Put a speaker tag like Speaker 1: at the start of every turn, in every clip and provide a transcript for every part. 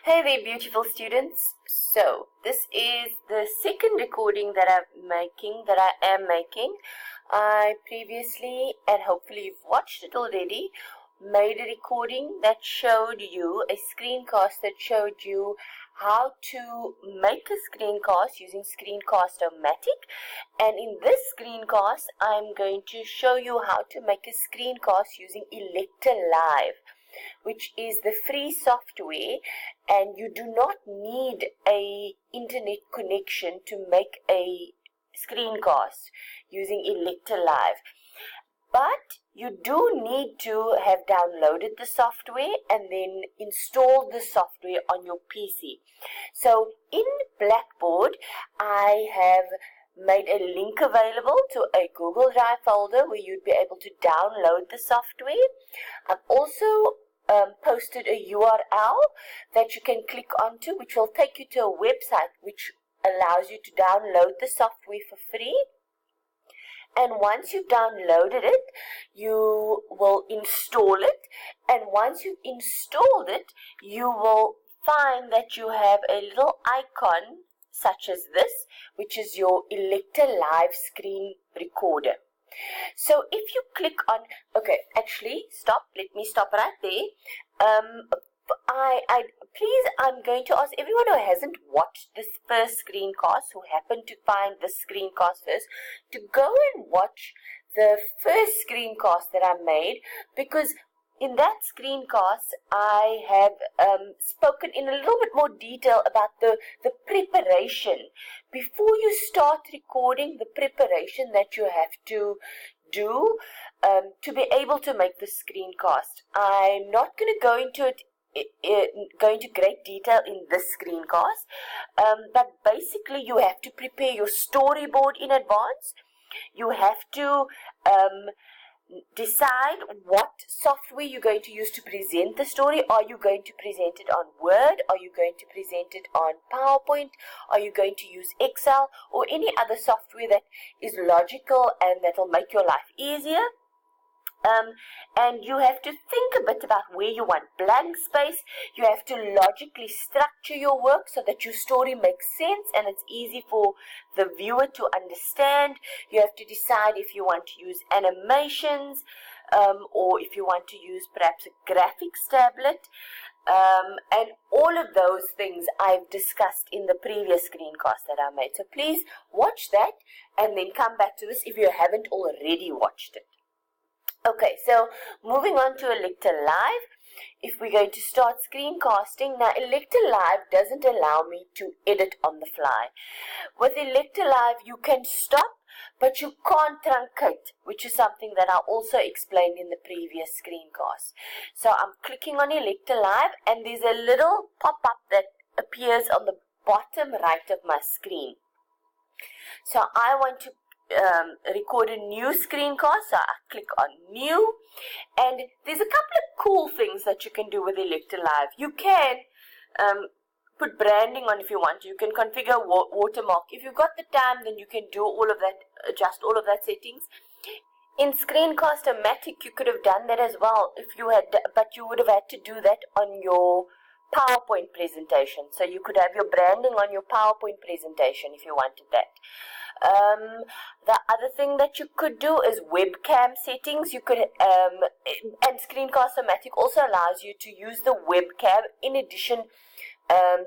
Speaker 1: Hey there, beautiful students. So, this is the second recording that I am making. I previously, and hopefully you've watched it already, made a recording that showed you, a screencast that showed you how to make a screencast using Screencast-O-Matic. And in this screencast, I'm going to show you how to make a screencast using ElectaLive, which is the free software, and you do not need a internet connection to make a screencast using ElectaLive. But you do need to have downloaded the software and then installed the software on your PC. So in Blackboard, I have made a link available to a Google Drive folder where you'd be able to download the software. I've also posted a URL that you can click onto, which will take you to a website which allows you to download the software for free. And once you've downloaded it, you will install it. And once you've installed it, you will find that you have a little icon such as this, which is your ElectaLive screen recorder. So if you click on, let me stop right there. I'm going to ask everyone who hasn't watched this first screencast, who happened to find this screencast first, to go and watch the first screencast that I made, because in that screencast, I have spoken in a little bit more detail about the preparation. Before you start recording, the preparation that you have to do to be able to make the screencast. I'm not going to go into great detail in this screencast, but basically you have to prepare your storyboard in advance. You have to decide what software you're going to use to present the story. Are you going to present it on Word? Are you going to present it on PowerPoint? Are you going to use Excel or any other software that is logical and that will make your life easier? And you have to think a bit about where you want blank space. You have to logically structure your work so that your story makes sense and it's easy for the viewer to understand. You have to decide if you want to use animations or if you want to use perhaps a graphics tablet. And all of those things I've discussed in the previous screencast that I made. So please watch that and then come back to this if you haven't already watched it. Okay, so moving on to ElectaLive, if we're going to start screencasting. Now, ElectaLive doesn't allow me to edit on the fly. With ElectaLive, you can stop, but you can't truncate, which is something that I also explained in the previous screencast. So I'm clicking on ElectaLive, and there's a little pop-up that appears on the bottom right of my screen. So I want to record a new screencast, so I click on new, and there's a couple of cool things that you can do with ElectaLive. You can put branding on if you want. You can configure watermark. If you've got the time, then you can do all of that, adjust all of that settings. In Screencast-O-Matic, you could have done that as well if you had, but you would have had to do that on your PowerPoint presentation. So you could have your branding on your PowerPoint presentation if you wanted that. The other thing that you could do is webcam settings. You could, and Screencast-O-Matic also allows you to use the webcam in addition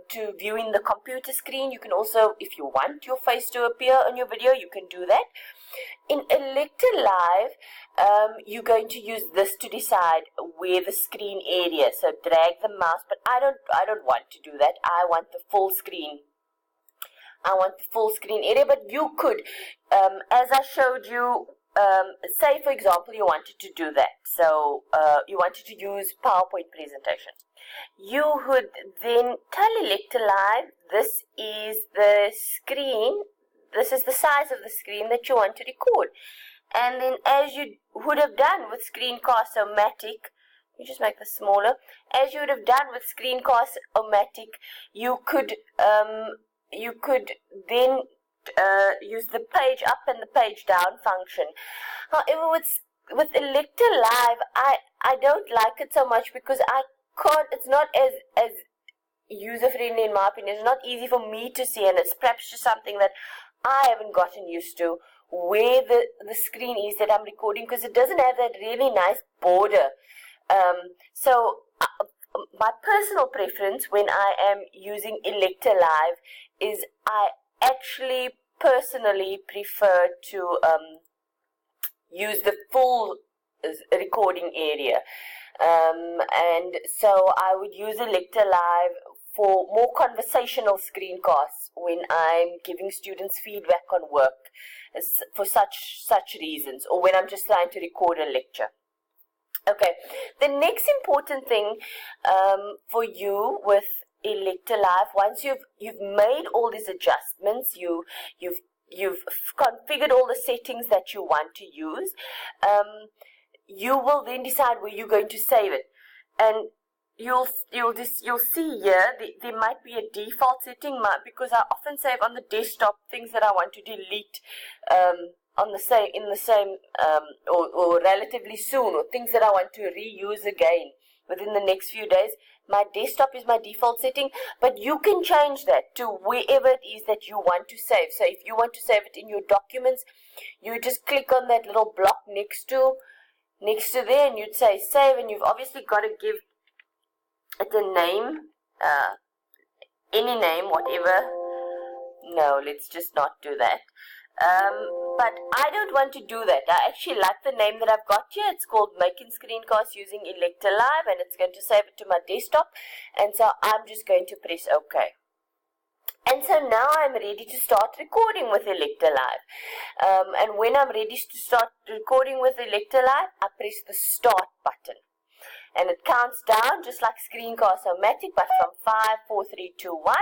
Speaker 1: to viewing the computer screen. You can also, if you want your face to appear on your video, you can do that. In ElectaLive, you're going to use this to decide where the screen area. So drag the mouse, but I don't want to do that. I want the full screen. I want the full screen area, but you could, as I showed you, say for example you wanted to do that. So you wanted to use PowerPoint presentation. You would then tell ElectaLive this is the screen. This is the size of the screen that you want to record. And then as you would have done with Screencast-O-Matic, you just make this smaller, as you would have done with Screencast-O-Matic, you could then use the page up and the page down function. However, with ElectaLive, I don't like it so much because I can't, it's not as user-friendly in my opinion. It's not easy for me to see, and it's perhaps just something that I haven't gotten used to, where the screen is that I'm recording, because it doesn't have that really nice border. My personal preference when I am using ElectaLive is I actually personally prefer to use the full recording area. And so I would use ElectaLive for more conversational screencasts when I'm giving students feedback on work for such reasons, or when I'm just trying to record a lecture. Okay, the next important thing for you with ElectaLive, once you've made all these adjustments, you've configured all the settings that you want to use, you will then decide where you're going to save it. And you'll see here there might be a default setting, because I often save on the desktop things that I want to delete or relatively soon, or things that I want to reuse again within the next few days. My desktop is my default setting, but you can change that to wherever it is that you want to save. So if you want to save it in your documents, you just click on that little block next to there, and you'd say save, and you've obviously got to give it a name, any name, whatever. No, let's just not do that. But I don't want to do that. I actually like the name that I've got here. It's called Making Screencasts Using ElectaLive, and it's going to save it to my desktop. And so I'm just going to press OK. And so now I'm ready to start recording with ElectaLive. And when I'm ready to start recording with ElectaLive, I press the Start button. And it counts down just like Screencast-O-Matic, but from 5, 4, 3, 2, 1.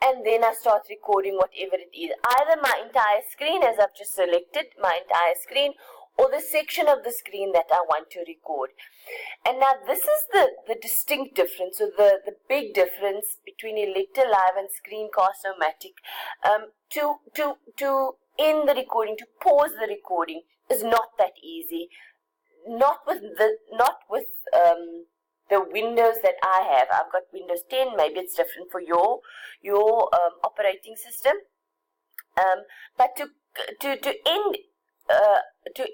Speaker 1: And then I start recording whatever it is. Either my entire screen, as I've just selected, my entire screen, or the section of the screen that I want to record. And now this is the distinct difference, or the big difference between ElectaLive and Screencast-O-Matic. To end the recording, to pause the recording, is not that easy. Not with the Windows that I have. I've got Windows 10. Maybe it's different for your operating system. But to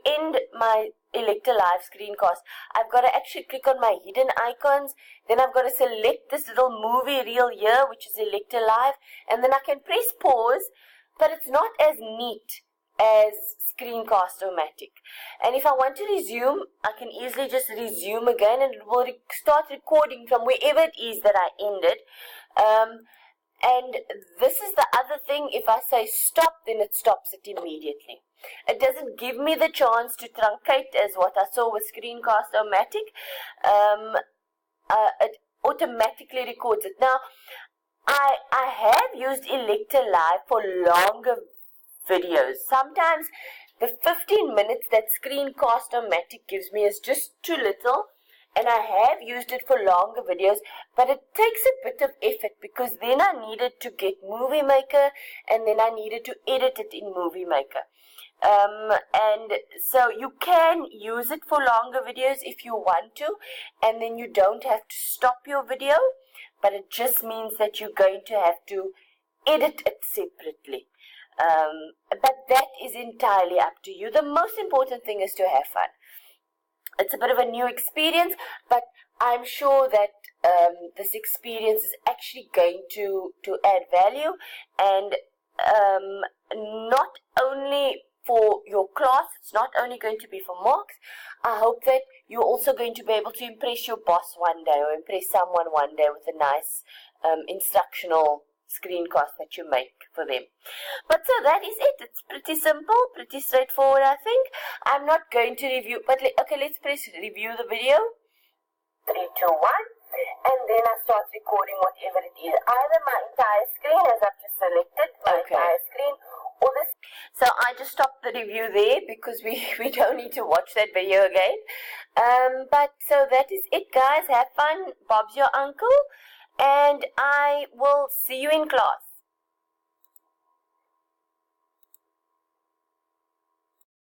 Speaker 1: end my ElectaLive screencast, I've got to actually click on my hidden icons. Then I've got to select this little movie reel here, which is ElectaLive, and then I can press pause. But it's not as neat as Screencast-O-Matic. And if I want to resume, I can easily just resume again, and it will start recording from wherever it is that I ended. And this is the other thing. If I say stop, then it stops it immediately. It doesn't give me the chance to truncate as what I saw with Screencast-O-Matic. It automatically records it. Now, I have used ElectaLive for longer videos. Sometimes the 15 minutes that Screencast-O-Matic gives me is just too little, and I have used it for longer videos, but it takes a bit of effort, because then I needed to get Movie Maker, and then I needed to edit it in Movie Maker. And so you can use it for longer videos if you want to, and then you don't have to stop your video, but it just means that you're going to have to edit it separately. But that is entirely up to you. The most important thing is to have fun. It's a bit of a new experience, but I'm sure that this experience is actually going to add value, and not only for your class, it's not only going to be for marks. I hope that you're also going to be able to impress your boss one day, or impress someone one day with a nice instructional screencast that you make for them. But so that is it. It's pretty simple, pretty straightforward, I think. I'm not going to review, but okay, let's press review the video. 3, 2, 1. And then I start recording whatever it is. Either my entire screen, as I've just selected, my entire screen, or this. So I just stopped the review there, because we don't need to watch that video again. But so that is it, guys. Have fun. Bob's your uncle. And I will see you in class.